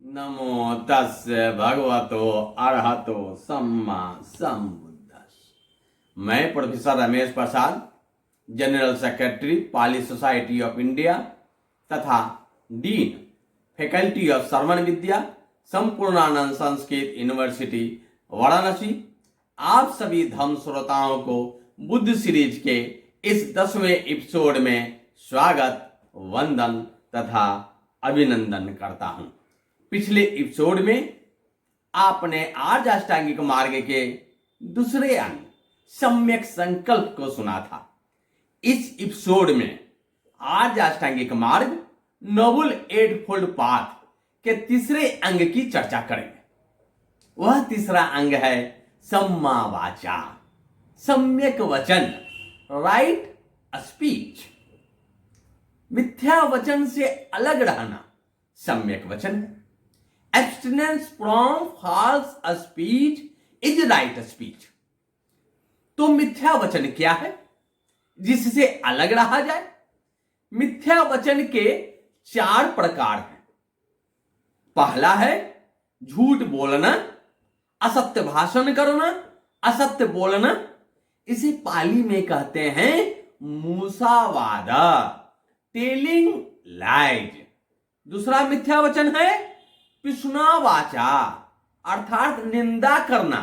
नमो तस्य भगवतो अरहतो सम्मा सम्बुद्धस्स। मैं professor Ramesh Prasad, general secretary Pali society of India तथा dean faculty of Shravan Vidya Sampurnanand Sanskrit university Varanasi, आप सभी धर्म श्रोताओं को बुद्ध सीरीज के इस 10वें एपिसोड में स्वागत, वंदन तथा अभिनंदन करता हूं। पिछले एपिसोड में आपने आर्य अष्टांगिक मार्ग के दूसरे अंग सम्यक संकल्प को सुना था। इस एपिसोड में आर्य अष्टांगिक मार्ग नोबल एटफोल्ड पाथ के तीसरे अंग की चर्चा करेंगे। वह तीसरा अंग है सम्मा वाचा, सम्यक वचन, राइट स्पीच। मिथ्या वचन से अलग रहना सम्यक वचन है। Abstinence from false speech is right speech. तो मिथ्या वचन क्या है जिससे अलग रहा जाए? मिथ्या वचन के 4 प्रकार हैं। पहला है झूठ बोलना, असत्य भाषण करना, असत्य बोलना। इसे पाली में कहते हैं मूसावादा, टेलिंग लाइज। दूसरा मिथ्या वचन है पिशुना वाचा, अर्थात निंदा करना,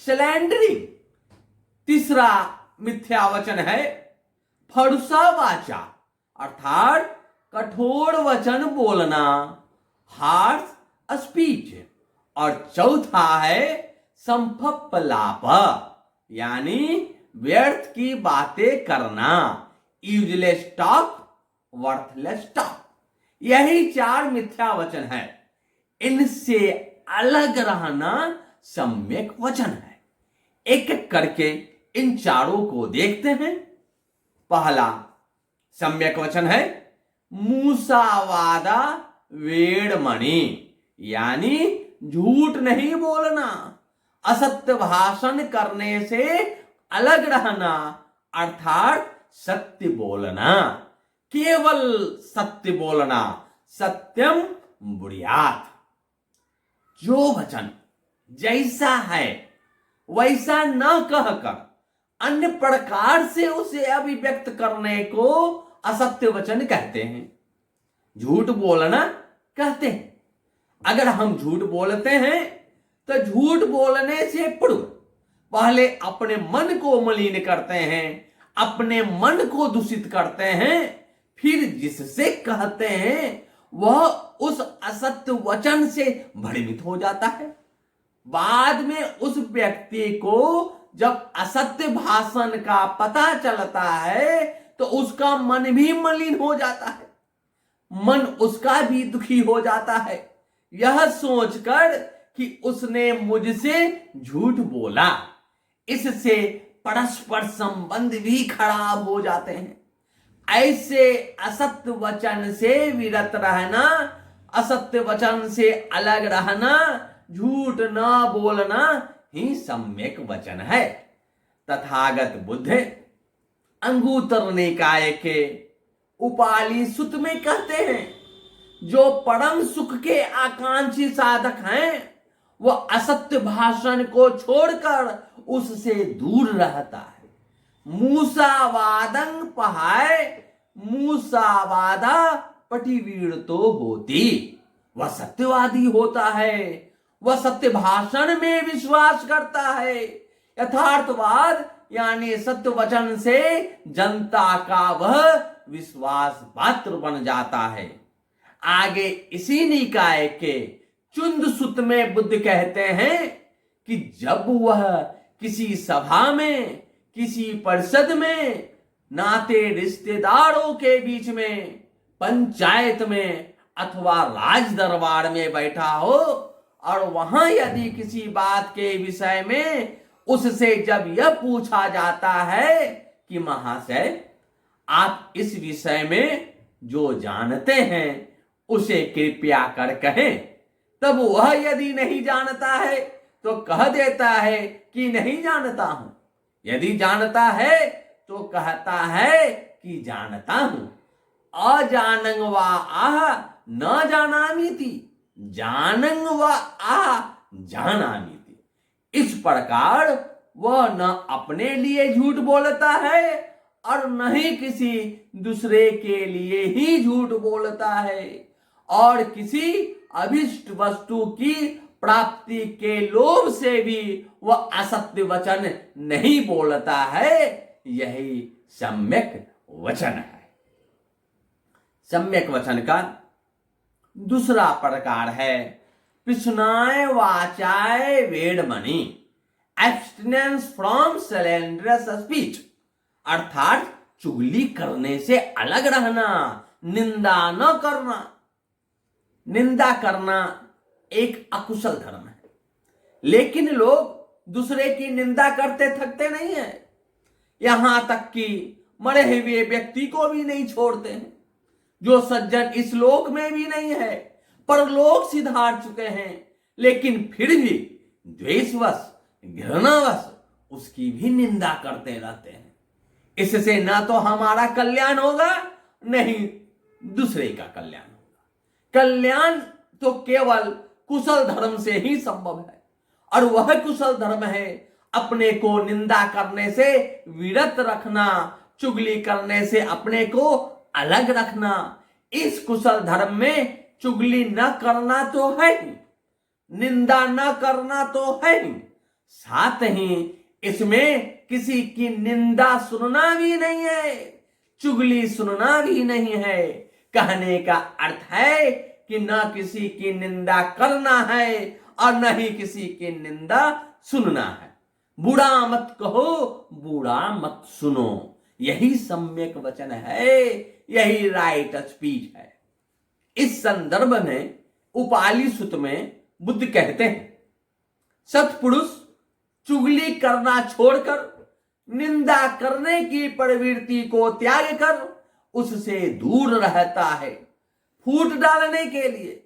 स्लैंडरिंग। तीसरा मिथ्या वचन है फरुसा वाचा, अर्थात कठोर वचन बोलना, हार्श स्पीच। और चौथा है संफप्पलाप, यानी व्यर्थ की बातें करना, यूजलेस टॉक, वर्थलेस टॉक। यही 4 मिथ्या वचन है। इनसे अलग रहना सम्यक वचन है। एक एक करके इन चारों को देखते हैं। पहला सम्यक वचन है मूसावादा वेड़मणि, यानी झूठ नहीं बोलना, असत्य भाषण करने से अलग रहना, अर्थात सत्य बोलना, केवल सत्य बोलना, सत्यम बुढ़ियात। जो वचन जैसा है वैसा न कहकर अन्य प्रकार से उसे अभिव्यक्त करने को असत्य वचन कहते हैं, झूठ बोलना कहते हैं। अगर हम झूठ बोलते हैं तो झूठ बोलने से पूर्व पहले अपने मन को मलिन करते हैं, अपने मन को दूषित करते हैं, फिर जिससे कहते हैं वह उस असत्य वचन से भ्रमित हो जाता है। बाद में उस व्यक्ति को जब असत्य भाषण का पता चलता है तो उसका मन भी मलिन हो जाता है, मन उसका भी दुखी हो जाता है, यह सोचकर कि उसने मुझसे झूठ बोला। इससे परस्पर संबंध भी खराब हो जाते हैं। ऐसे असत्य वचन से विरत रहना, असत्य वचन से अलग रहना, झूठ न बोलना ही सम्यक वचन है। तथागत बुद्ध अंगुत्तर निकाय के उपाली सूत्र में कहते हैं, जो परम सुख के आकांक्षी साधक हैं वह असत्य भाषण को छोड़कर उससे दूर रहता है। मूसावादं पहाय मूसावादा पटिवीर तो होती। वह सत्यवादी होता है, वह सत्य भाषण में विश्वास करता है, यथार्थवाद यानी सत्य वचन से जनता का वह विश्वास पात्र बन जाता है। आगे इसी निकाय के चुंद सूत्र में बुद्ध कहते हैं कि जब वह किसी सभा में, किसी परिषद में, नाते रिश्तेदारों के बीच में, पंचायत में अथवा राज दरबार में बैठा हो और वहां यदि किसी बात के विषय में उससे जब यह पूछा जाता है कि महाशय आप इस विषय में जो जानते हैं उसे कृपया कर कहें, तब वह यदि नहीं जानता है तो कह देता है कि नहीं जानता हूं। यदि जानता है तो कहता है कि जानता हूं। अजानंग वा आह न जानामीति जानंग व आ जानामीति। इस प्रकार वह न अपने लिए झूठ बोलता है और न ही किसी दूसरे के लिए ही झूठ बोलता है, और किसी अभिष्ट वस्तु की प्राप्ति के लोभ से भी वह असत्य वचन नहीं बोलता है। यही सम्यक वचन है। सम्यक वचन का दूसरा प्रकार है पिशुनाय वाचाय वेडमणि, एब्स्टिनेंस फ्रॉम स्लैंडरस स्पीच, अर्थात चुगली करने से अलग रहना, निंदा न करना। निंदा करना एक अकुशल धर्म है, लेकिन लोग दूसरे की निंदा करते थकते नहीं है, यहां तक कि मरे हुए व्यक्ति को भी नहीं छोड़ते हैं। जो सज्जन इस लोक में भी नहीं है, परलोक सिधार चुके हैं, लेकिन फिर भी द्वेषवश घृणावश उसकी भी निंदा करते रहते हैं। इससे ना तो हमारा कल्याण होगा, नहीं दूसरे का कल्याण होगा। कल्याण तो केवल कुशल धर्म से ही संभव है, और वह कुशल धर्म है अपने को निंदा करने से विरत रखना, चुगली करने से अपने को अलग रखना। इस कुशल धर्म में चुगली न करना तो है ही, निंदा न करना तो है ही, साथ ही इसमें किसी की निंदा सुनना भी नहीं है, चुगली सुनना भी नहीं है। कहने का अर्थ है कि न किसी की निंदा करना है और न ही किसी की निंदा सुनना है। बुरा मत कहो, बुरा मत सुनो, यही सम्यक वचन है, यही राइट स्पीच है। इस संदर्भ में उपाली सुत में बुद्ध कहते हैं, सत्पुरुष चुगली करना छोड़कर निंदा करने की प्रवृत्ति को त्याग कर उससे दूर रहता है। फूट डालने के लिए,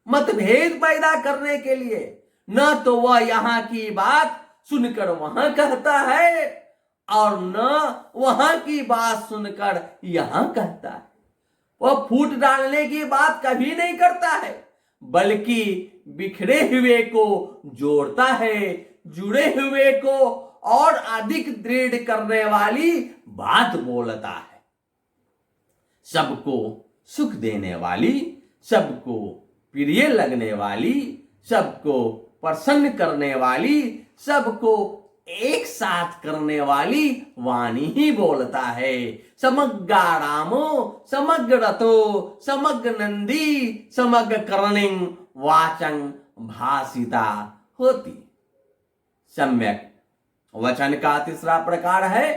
मतभेद पैदा करने के लिए न तो वह यहां की बात सुनकर वहां कहता है और न वहां की बात सुनकर यहां कहता है। वह फूट डालने की बात कभी नहीं करता है, बल्कि बिखरे हुए को जोड़ता है, जुड़े हुए को और अधिक दृढ़ करने वाली बात बोलता है। सबको सुख देने वाली, सबको प्रिय लगने वाली, सबको प्रसन्न करने वाली, सबको एक साथ करने वाली वाणी ही बोलता है। समग्र रामो समग्र रतो समग्र नंदी समग्र कर्णिंग वाचं भाषिता होती। सम्यक वचन का तीसरा प्रकार है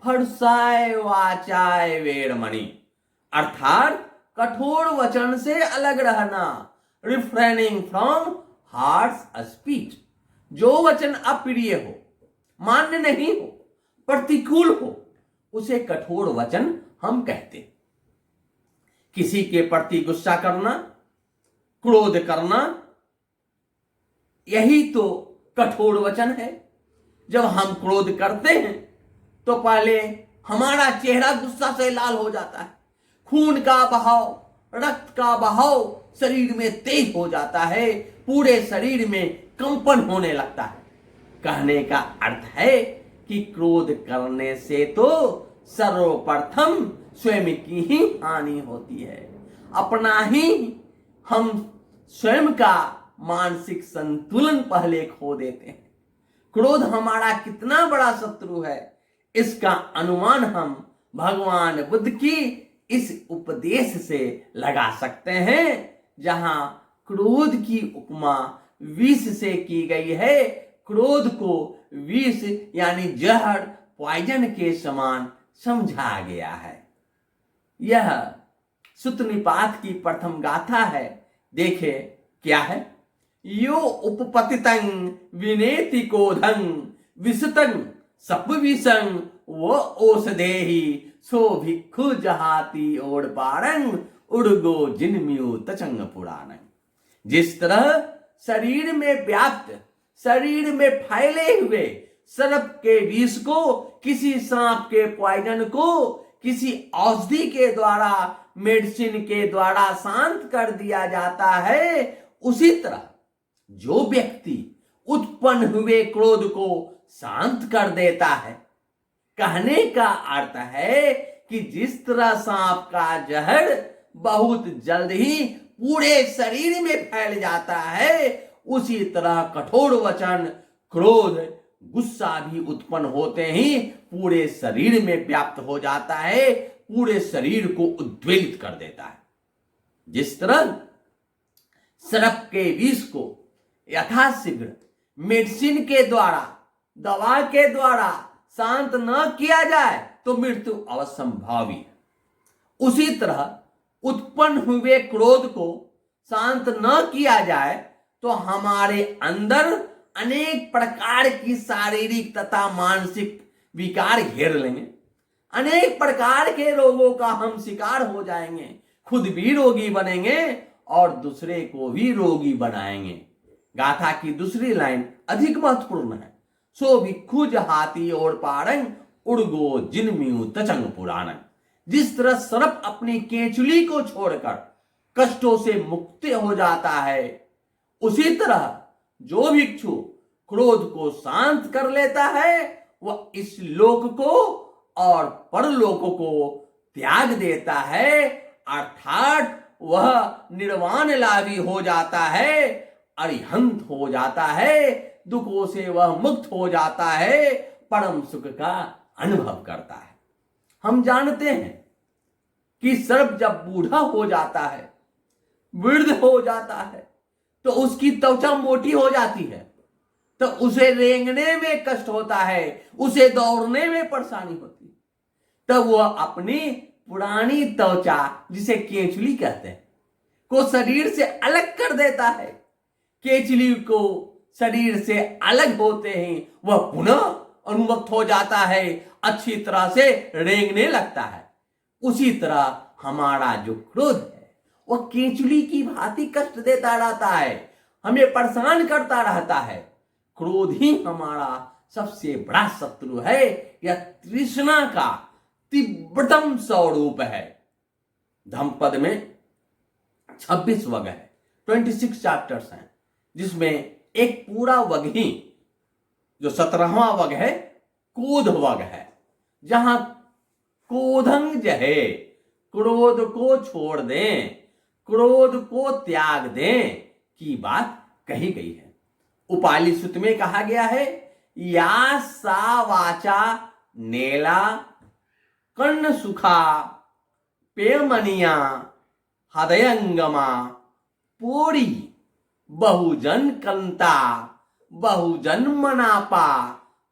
फरसाय वाचाय वेरमणि, अर्थात कठोर वचन से अलग रहना, रिफ्रेनिंग फ्रॉम हार्श स्पीच। जो वचन अप्रिय हो, मान्य नहीं हो, प्रतिकूल हो, उसे कठोर वचन हम कहते हैं। किसी के प्रति गुस्सा करना, क्रोध करना, यही तो कठोर वचन है। जब हम क्रोध करते हैं तो पहले हमारा चेहरा गुस्सा से लाल हो जाता है, खून का बहाव, रक्त का बहाव शरीर में तेज हो जाता है, पूरे शरीर में कंपन होने लगता है। कहने का अर्थ है कि क्रोध करने से तो सर्वप्रथम स्वयं की ही हानि होती है, अपना ही हम स्वयं का मानसिक संतुलन पहले खो देते हैं। क्रोध हमारा कितना बड़ा शत्रु है, इसका अनुमान हम भगवान बुद्ध की इस उपदेश से लगा सकते हैं, जहां क्रोध की उपमा विष से की गई है। क्रोध को विष यानी जहर, पॉइजन के समान समझा गया है। यह सुत्त निपात की प्रथम गाथा है। देखे क्या है, यो उपपतितं विनेति कोधं विसुतं सपविसं वो ओषधेहि सो भिक्खु जहाति ओड पारंग उड़गो जिनम्यु तचंग पुराण। जिस तरह शरीर में व्याप्त, शरीर में फैले हुए सर्प के विष को, किसी सांप के पॉइजन को किसी औषधि के द्वारा मेडिसिन के द्वारा शांत कर दिया जाता है, उसी तरह जो व्यक्ति उत्पन्न हुए क्रोध को शांत कर देता है। कहने का अर्थ है कि जिस तरह सांप का जहर बहुत जल्द ही पूरे शरीर में फैल जाता है, उसी तरह कठोर वचन, क्रोध, गुस्सा भी उत्पन्न होते ही पूरे शरीर में व्याप्त हो जाता है, पूरे शरीर को उद्वेलित कर देता है। जिस तरह सर्प के विष को यथाशीघ्र मेडिसिन के द्वारा, दवा के द्वारा शांत न किया जाए तो मृत्यु अवश्यंभावी है, उसी तरह उत्पन्न हुए क्रोध को शांत न किया जाए तो हमारे अंदर अनेक प्रकार की शारीरिक तथा मानसिक विकार घेर लेंगे। अनेक प्रकार के रोगों का हम शिकार हो जाएंगे, खुद भी रोगी बनेंगे और दूसरे को भी रोगी बनाएंगे। गाथा की दूसरी लाइन अधिक महत्वपूर्ण है। सो भिक्षु जहाती और पारंग उड़गो जिनम्यू तचंग पुराण। जिस तरह सर्प अपनी केंचुली को छोड़कर कष्टों से मुक्त हो जाता है, उसी तरह जो भिक्षु क्रोध को शांत कर लेता है वह इस लोक को और परलोक को त्याग देता है, अर्थात वह निर्वाण लाभी हो जाता है, अरिहंत हो जाता है, दुखों से वह मुक्त हो जाता है, परम सुख का अनुभव करता है। हम जानते हैं कि सर्प जब बूढ़ा हो जाता है, वृद्ध हो जाता है, तो उसकी त्वचा मोटी हो जाती है, तो उसे रेंगने में कष्ट होता है, उसे दौड़ने में परेशानी होती है। तब वह अपनी पुरानी त्वचा, जिसे केंचुली कहते हैं, को शरीर से अलग कर देता है। केंचुली को शरीर से अलग होते ही वह पुनः उन्मुक्त हो जाता है, अच्छी तरह से रेंगने लगता है। उसी तरह हमारा जो क्रोध है वह केंचुली की भांति कष्ट देता रहता है, हमें परेशान करता रहता है। क्रोध ही हमारा सबसे बड़ा शत्रु है, यह तृष्णा का तीव्रतम स्वरूप है। धम्मपद में 26 वग है, 26 चैप्टर्स हैं, जिसमें एक पूरा वग ही, जो 17वां वग है, क्रोध वग है, जहां क्रोधं जहे, क्रोध को छोड़ दें, क्रोध को त्याग दें की बात कही गई है। उपाली सूक्त में कहा गया है, या सा वाचा नेला कर्ण सुखा पेमनिया हृदयंगमा पूरी बहुजन कंता बहुजन मनापा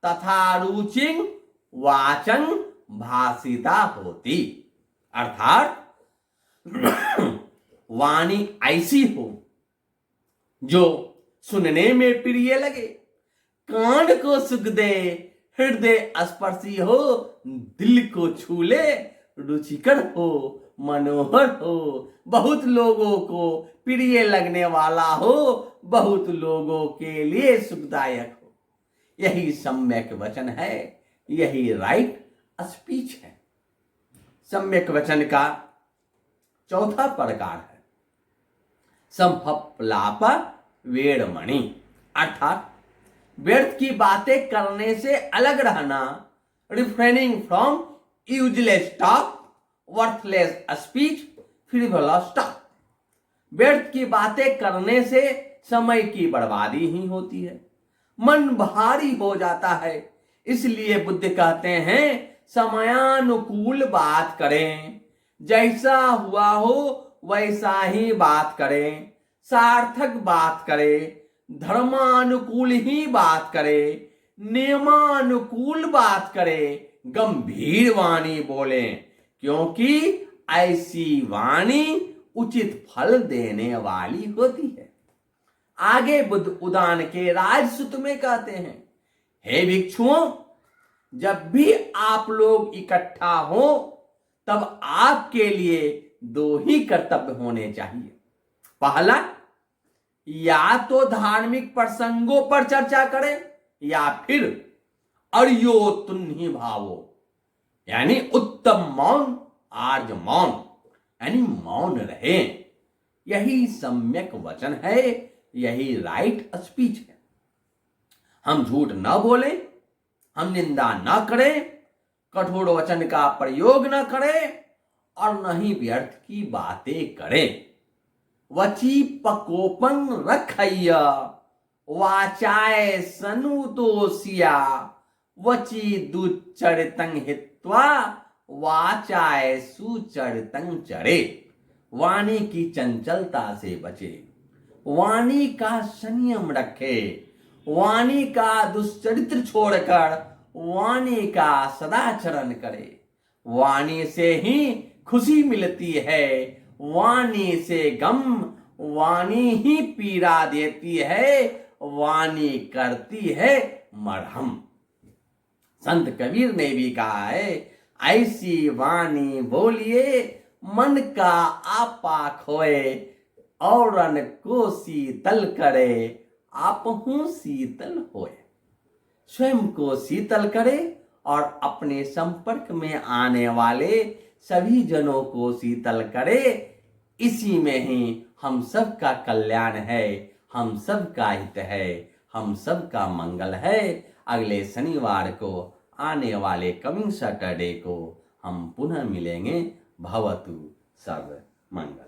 तथा रुचिं वाचं भाषिता होती। अर्थात वाणी ऐसी हो जो सुनने में प्रिय लगे, कान को सुख दे, हृदय स्पर्शी हो, दिल को छू ले, रुचिकर हो, मनोहर हो, बहुत लोगों को प्रिय लगने वाला हो, बहुत लोगों के लिए सुखदायक हो। यही सम्यक वचन है, यही राइट स्पीच है। सम्यक वचन का चौथा प्रकार है संफलाप वेड़मणि, अर्थात व्यर्थ की बातें करने से अलग रहना, refraining from useless talk, worthless speech, frivolous talk. व्यर्थ की बातें करने से समय की बर्बादी ही होती है, मन भारी हो जाता है। इसलिए बुद्ध कहते हैं, समयानुकूल बात करें, जैसा हुआ हो वैसा ही बात करें, सार्थक बात करें, धर्मानुकूल ही बात करें, नियमानुकूल बात करें, गंभीर वाणी बोलें, क्योंकि ऐसी वाणी उचित फल देने वाली होती है। आगे बुद्ध उदान के राजसूत में कहते हैं, हे भिक्षुओं, जब भी आप लोग इकट्ठा हो तब आपके लिए दो ही कर्तव्य होने चाहिए। पहला, या तो धार्मिक प्रसंगों पर चर्चा करें, या फिर अर्यो तुन्ही भावो, यानी उत्तम मौन, आर्य मौन। यानी मौन रहे। यही सम्यक वचन है, यही राइट स्पीच है। हम झूठ न बोले, हम निंदा न करें, कठोर वचन का प्रयोग न करें और न ही व्यर्थ की बातें करें। वची पकोपन रखैया, वाचाय सनुतोषिया, वची दुचरितं हित्वा, वाचाय सुचरितं चरे। वाणी की चंचलता से बचे, वाणी का संयम रखे, वाणी का दुश्चरित्र छोड़कर वाणी का सदाचरण करे। वाणी से ही खुशी मिलती है, वाणी से गम, वाणी ही पीड़ा देती है, वाणी करती है मरहम। संत कबीर ने भी कहा है, ऐसी वाणी बोलिए मन का आपा खोए, औरन को शीतल करे, आपहू शीतल होए। स्वयं को शीतल करे और अपने संपर्क में आने वाले सभी जनों को शीतल करे। इसी में ही हम सब का कल्याण है, हम सब का हित है, हम सब का मंगल है। अगले शनिवार को आने वाले कमिंग सैटरडे को हम पुनः मिलेंगे। भवतु सर्व मंगल।